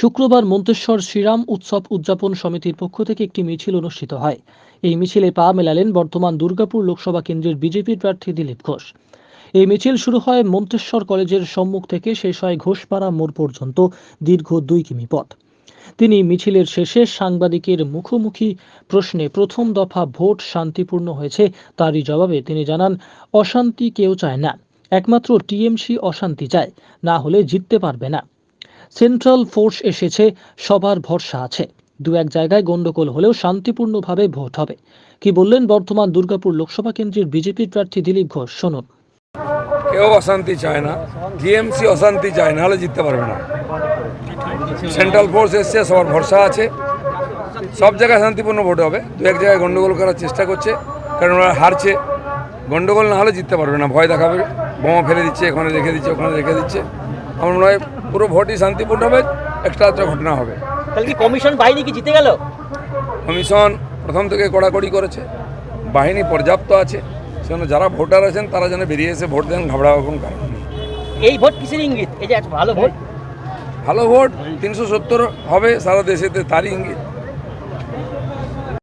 শুক্রবার মন্তেশ্বর শ্রীরাম উৎসব উদযাপন সমিতির পক্ষ থেকে একটি মিছিল অনুষ্ঠিত হয়। এই মিছিলে পা মেলালেন বর্তমান দুর্গাপুর লোকসভা কেন্দ্রের বিজেপি প্রার্থী দিলীপ ঘোষ। এই মিছিল শুরু হয় মন্তেশ্বর কলেজের সম্মুখ থেকে, শেষ হয় ঘোষপাড়া মোড় পর্যন্ত দীর্ঘ 2 কিমি পথ। তিনি মিছিলের শেষে সাংবাদিকের মুখোমুখি প্রশ্নে প্রথম দফা ভোট শান্তিপূর্ণ হয়েছে তারই জবাবে তিনি জানান, অশান্তি কেউ চায় না, একমাত্র টিএমসি অশান্তি চায়, না হলে জিততে পারবে না। সেন্ট্রাল ফোর্স এসেছে, সবার ভরসা আছে, দু এক জায়গায় গন্ডগোল হলেও শান্তিপূর্ণভাবে ভোট হবে। কি বললেন বর্তমান দুর্গাপুর লোকসভা কেন্দ্রের বিজেপি প্রার্থী দিলীপ ঘোষ, শুনুন। কেউ অশান্তি চায় না, টিএমসি অশান্তি চায়, নাহলে জিততে পারবে না। সেন্ট্রাল ফোর্স এসছে, সবার ভরসা আছে, সব জায়গায় শান্তিপূর্ণ ভোট হবে। দু এক জায়গায় গন্ডগোল করার চেষ্টা করছে, কারণ ওরা হারছে। গন্ডগোল না হলে জিততে পারবে না, ভয় দেখাবে, বোমা ফেলে দিচ্ছে, এখানে রেখে দিচ্ছে, ওখানে রেখে দিচ্ছে। আমার মনে হয় পুরো ভোটই শান্তিপূর্ণ হবে, একটা ঘটনা হবে। তাহলে কি কমিশন বাহিনী কি জিতে গেল? কমিশন প্রথম থেকে কড়াকড়ি করেছে, বাহিনী পর্যাপ্ত আছে, সেজন্য যারা ভোটার আছেন তারা যেন বেরিয়ে এসে ভোট দেন, ঘাবড়াবার কোনো কারণ নেই। এই ভোট কিসের ইঙ্গিত? এই যে ভালো ভোট, ভালো ভোট 370 হবে সারা দেশেতে, তারই ইঙ্গিত।